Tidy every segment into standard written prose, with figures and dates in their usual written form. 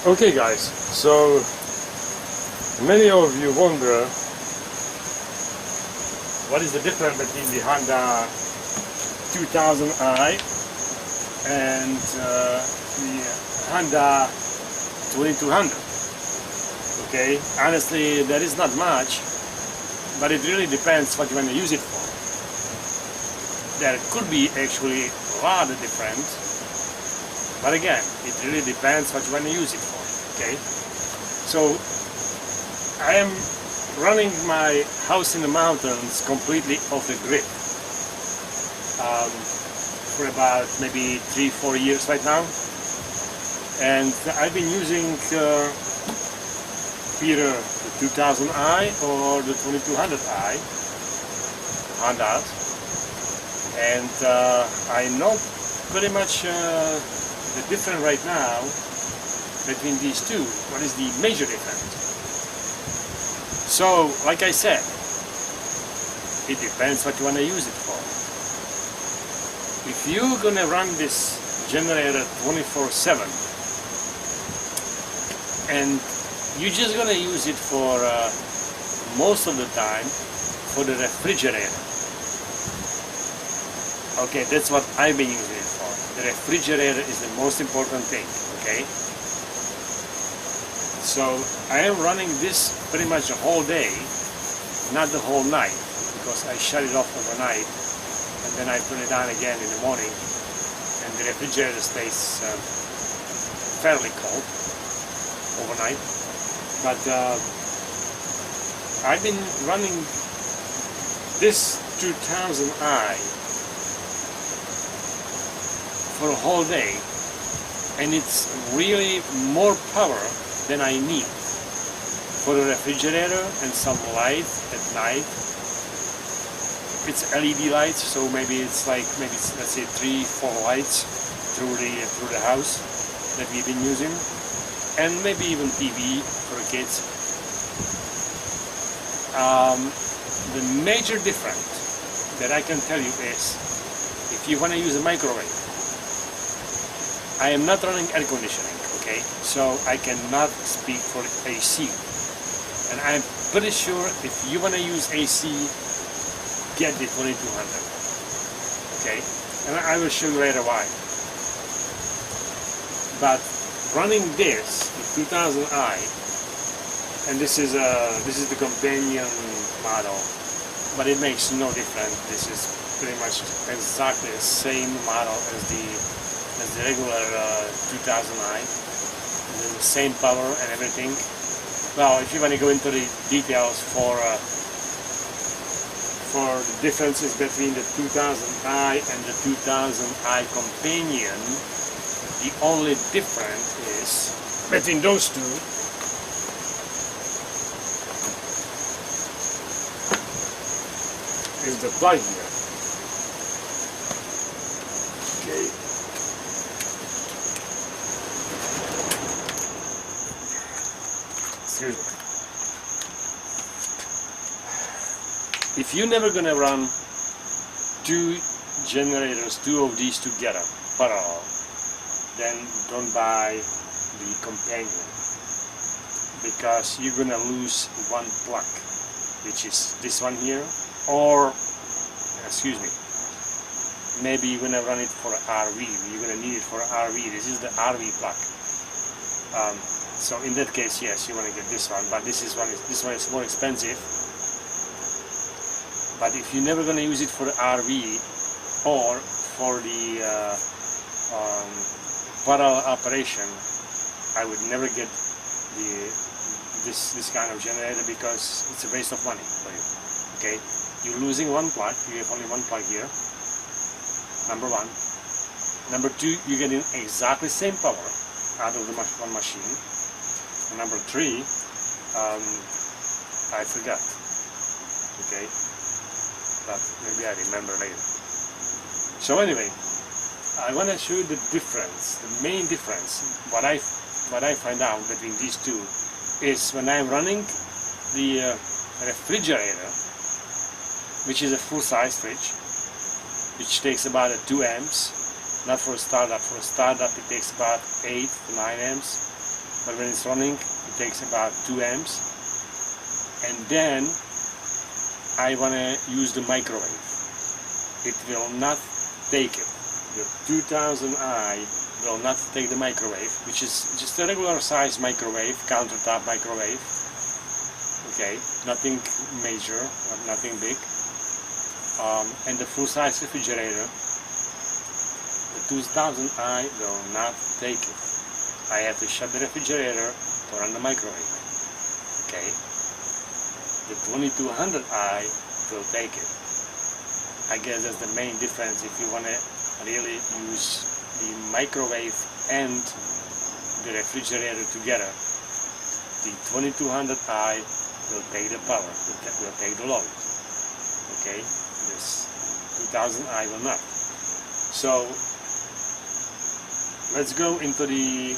Okay guys, so many of you wonder what is the difference between the Honda 2000i and the Honda 2200. Okay, honestly there is not much, but it really depends what you want to use it for. There could be actually a lot of different, but again, it really depends what you want to use it for. Okay, so I am running my house in the mountains completely off the grid for about maybe 3-4 years right now, and I've been using either the 2000i or the 2200i Hondas, and I know pretty much the difference right now between these two. What is the major difference? So, like I said, it depends what you want to use it for. If you're gonna run this generator 24/7 and you're just gonna use it for most of the time for the refrigerator. Okay, that's what I've been using it for. The refrigerator is the most important thing, okay? So I am running this pretty much the whole day, not the whole night, because I shut it off overnight and then I turn it on again in the morning, and the refrigerator stays fairly cold overnight. But I've been running this 2000i for a whole day, and it's really more power than I need for the refrigerator and some light at night. It's LED lights, so maybe it's like let's say 3-4 lights through the house that we've been using, and maybe even TV for the kids. The major difference that I can tell you is if you want to use a microwave. I am not running air conditioning, okay, so I cannot speak for AC, and I'm pretty sure if you want to use AC, get the 2200, okay, and I will show you later why. But running this, the 2000i, and this is the companion model, but it makes no difference. This is pretty much exactly the same model as the regular 2000i, the same power and everything. Well, if you want to go into the details for the differences between the 2000i and the 2000i companion, the only difference is between those two is the plug here. Okay. If you're never gonna run two generators, two of these together, parallel, then don't buy the companion, because you're gonna lose one plug, which is this one here, or, excuse me, maybe you're gonna run it for RV, you're gonna need it for RV. This is the RV plug. So in that case, yes, you want to get this one, but this one is more expensive. But if you're never going to use it for the RV or for the parallel operation, I would never get this kind of generator, because it's a waste of money for you. Okay, you're losing one plug. You have only one plug here. Number one. Number two, you're getting exactly the same power out of the one machine. And number three, I forgot. Okay, but maybe I remember later. So anyway, I want to show you the difference, the main difference. What I find out between these two is when I'm running the refrigerator, which is a full-size fridge, which takes about 2 amps, not for a startup. For a startup, it takes about 8 to 9 amps. but when it's running it takes about 2 amps. And then I want to use the microwave. It will not take it. The 2000i will not take the microwave, which is just a regular size microwave, countertop microwave. Okay, nothing major, nothing big. And the full size refrigerator, the 2000i will not take it. I have to shut the refrigerator to run the microwave. Okay, the 2200i will take it. I guess that's the main difference if you want to really use the microwave and the refrigerator together. The 2200i will take the power, will take the load. Okay, this 2000i will not. So let's go into the.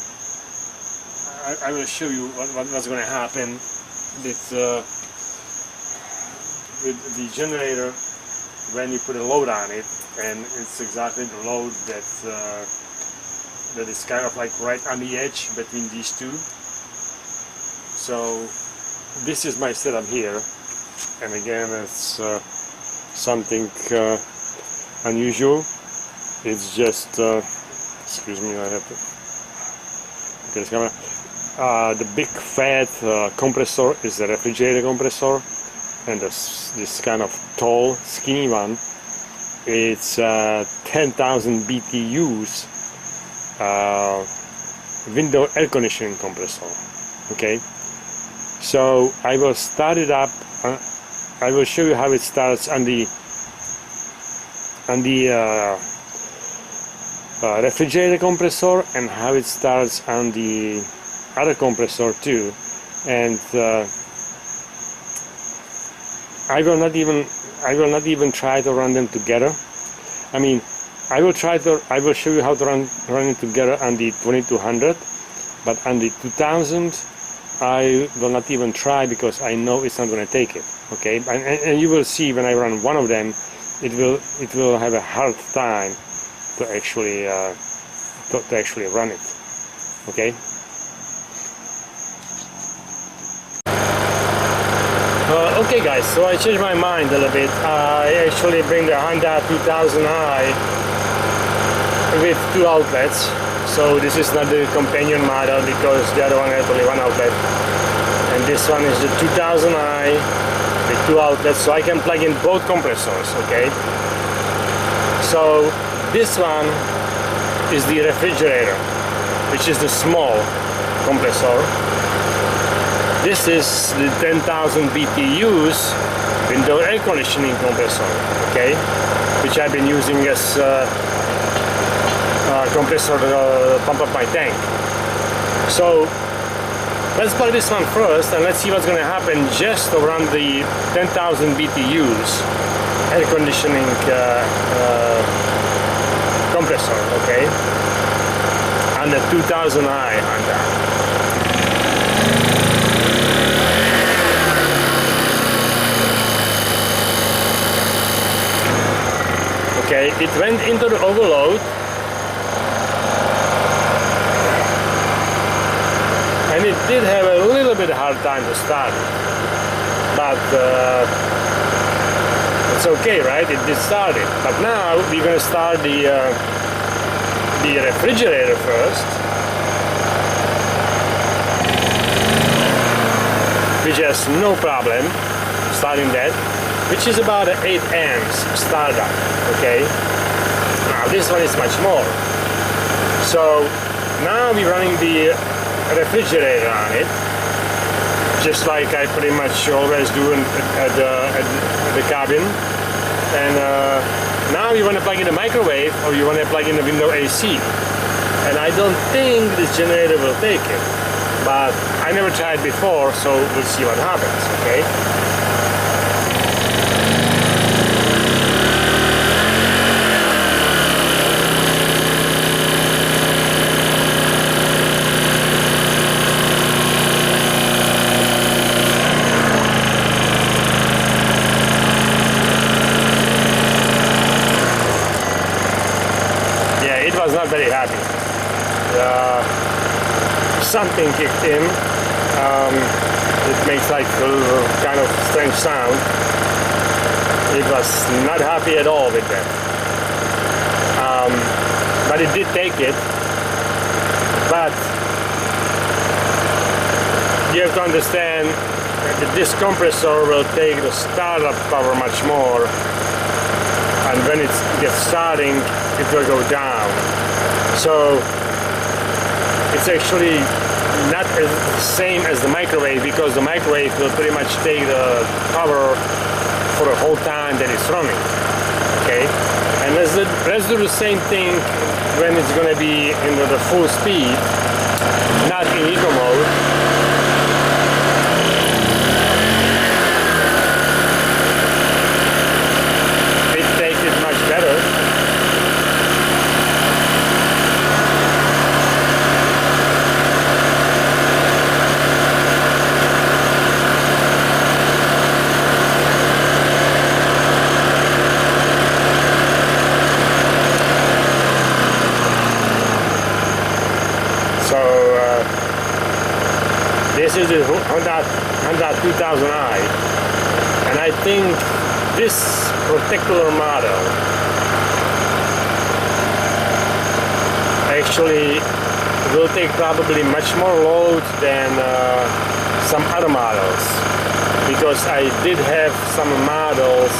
I will show you what's going to happen with the generator when you put a load on it, and it's exactly the load that is kind of like right on the edge between these two. So this is my setup here, and again it's something unusual. It's just excuse me, I have to get this camera. The big fat compressor is the refrigerator compressor, and this kind of tall, skinny one, it's 10,000 BTUs window air conditioning compressor. Okay, so I will start it up. I will show you how it starts on the refrigerator compressor, and how it starts on the other compressor too. And I will not even try to run them together. I mean, I will show you how to run it together on the 2200, but on the 2000 I will not even try, because I know it's not going to take it. Okay, and you will see when I run one of them, it will have a hard time to actually run it. Okay. Okay guys, so I changed my mind a little bit. I actually bring the Honda 2000i with 2 outlets. So this is not the companion model, because the other one had only 1 outlet. And this one is the 2000i with 2 outlets, so I can plug in both compressors, okay? So this one is the refrigerator, which is the small compressor. This is the 10,000 BTUs window air conditioning compressor, okay, which I've been using as compressor to pump up my tank. So let's plug this one first, and let's see what's going to happen just to run the 10,000 BTUs air conditioning compressor, okay, on the 2000i Honda. Okay, it went into the overload, and it did have a little bit hard time to start, but it's okay, right? It did start it. But now we're going to start the refrigerator first, which has no problem starting that, which is about 8 amps startup. Okay, now this one is much more. So now we're running the refrigerator on it, just like I pretty much always do at the cabin. And now you want to plug in the microwave, or you want to plug in the window AC. And I don't think this generator will take it, but I never tried before, so we'll see what happens. Okay. Not very happy. something kicked in. It makes like a kind of strange sound. It was not happy at all with that. But it did take it. But you have to understand that this compressor will take the startup power much more, and when it gets starting it will go down. So it's actually not as the same as the microwave, because the microwave will pretty much take the power for the whole time that it's running. Okay, and let's do the same thing when it's going to be in the full speed, not in eco mode. It takes it much better. This is the EU2000i, and I think this particular model actually will take probably much more load than some other models, because I did have some models,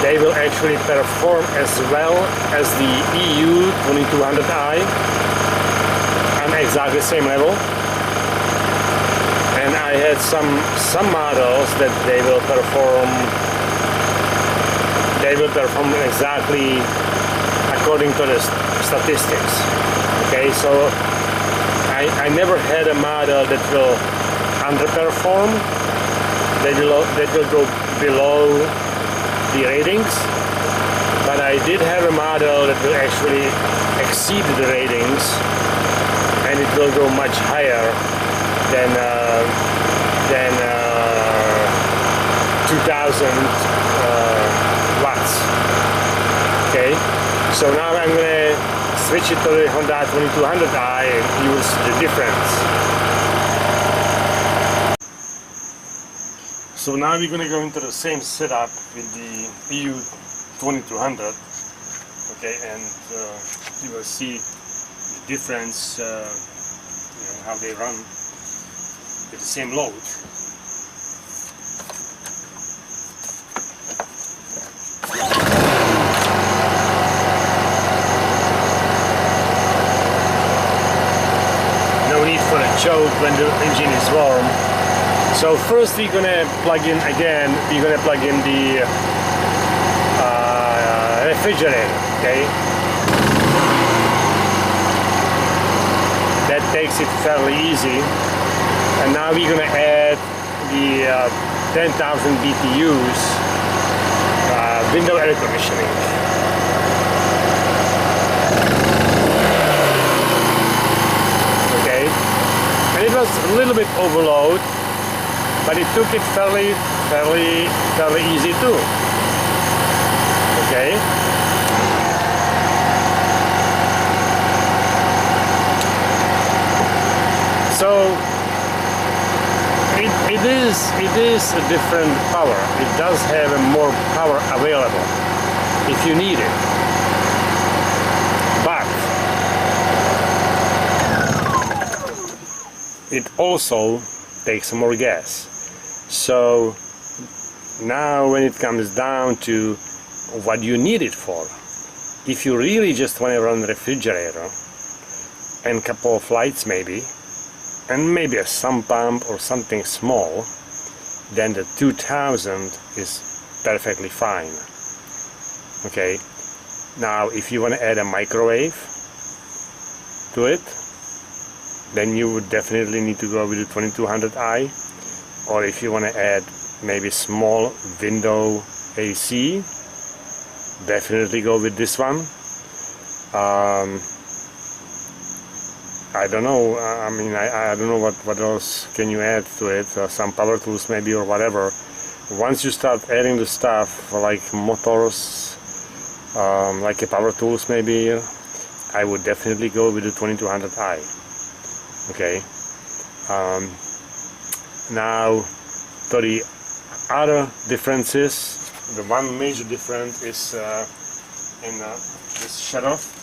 they will actually perform as well as the EU2200i on exactly the same level. And I had some models that they will perform exactly according to the statistics. Okay, so I never had a model that will underperform, that will go below the ratings, but I did have a model that will actually exceed the ratings, and it will go much higher than 2000 watts. Okay, so now I'm going to switch it to the EU2200i and use the difference. So now we're going to go into the same setup with the EU2200. Okay, and you will see the difference, how they run with the same load. No need for a choke when the engine is warm. So first we're gonna plug in again. We're gonna plug in the refrigerator. Okay, that makes it fairly easy. And now we're going to add the 10,000 BTUs window air conditioning. Okay, and it was a little bit overload, but it took it fairly easy too. Okay. So it is a different power. It does have a more power available if you need it, but it also takes more gas. So now when it comes down to what you need it for, if you really just want to run the refrigerator and a couple of lights maybe, and maybe a sump pump or something small, then the 2000 is perfectly fine. Okay, now if you want to add a microwave to it, then you would definitely need to go with the 2200i, or if you want to add maybe small window AC, definitely go with this one. I don't know, I mean, I don't know what else can you add to it, some power tools maybe or whatever. Once you start adding the stuff like motors, like a power tools maybe, I would definitely go with the 2200i. Okay, Now, to the other differences, the one major difference is in this shutoff.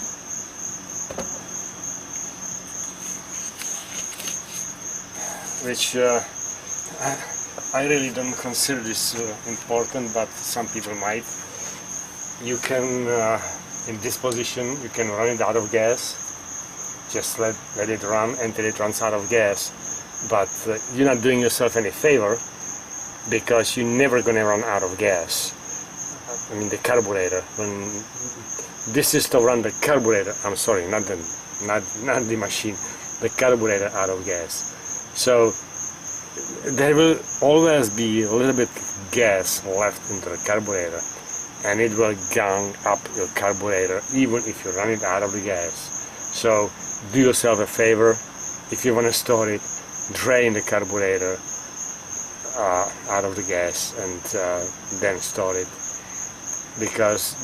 Which I really don't consider this important, but some people might. You can, in this position, you can run it out of gas. Just let it run until it runs out of gas. But you're not doing yourself any favor, because you're never going to run out of gas. I mean, the carburetor. When this is to run the carburetor. I'm sorry, not the machine. The carburetor out of gas. So there will always be a little bit gas left into the carburetor, and it will gang up your carburetor even if you run it out of the gas. So do yourself a favor, if you want to store it, drain the carburetor out of the gas and then store it, because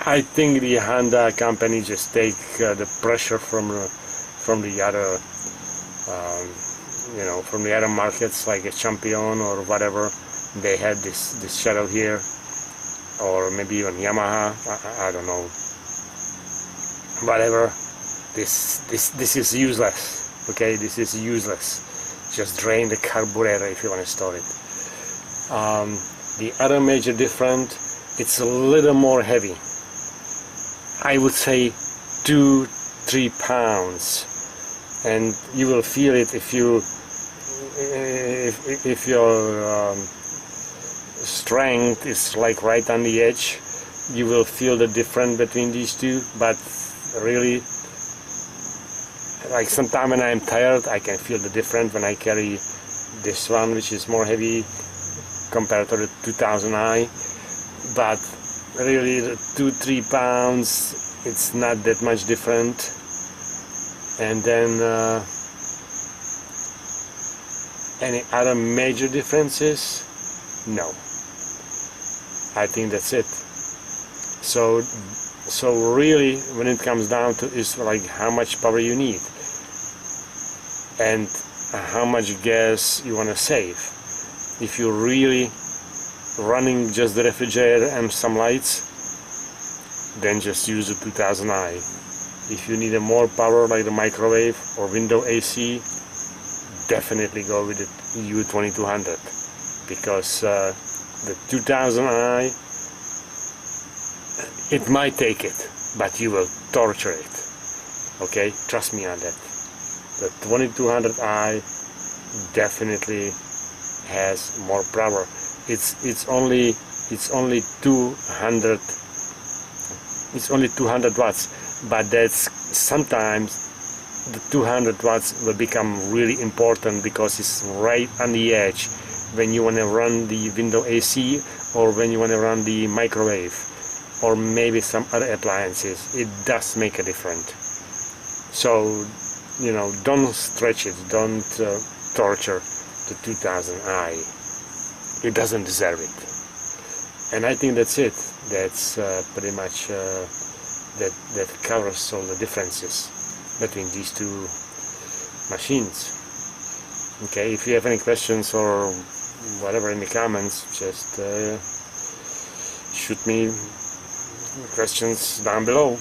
I think the Honda company just take the pressure from the other from the other markets, like a Champion or whatever. They had this shuttle here, or maybe even Yamaha. I don't know. Whatever. This is useless. Okay, this is useless. Just drain the carburetor if you want to store it. The other major difference, it's a little more heavy. I would say 2-3 pounds. And you will feel it if your strength is like right on the edge. You will feel the difference between these two. But really, like sometimes when I'm tired, I can feel the difference when I carry this one, which is more heavy compared to the 2000i. But really, the 2-3 pounds, it's not that much different. And then any other major differences? No. I think that's it. So really, when it comes down to is like how much power you need and how much gas you want to save. If you're really running just the refrigerator and some lights, then just use the 2000i. If you need a more power like the microwave or window AC, definitely go with the EU2200, because the 2000i, it might take it, but you will torture it. Okay, trust me on that. The 2200i definitely has more power. It's only 200 watts. But that's sometimes the 200 watts will become really important, because it's right on the edge when you want to run the window AC or when you want to run the microwave or maybe some other appliances. It does make a difference. So, don't stretch it, don't torture the 2000i. It doesn't deserve it. And I think that's it. That's pretty much that covers all the differences between these two machines. Okay, if you have any questions or whatever in the comments, just shoot me questions down below.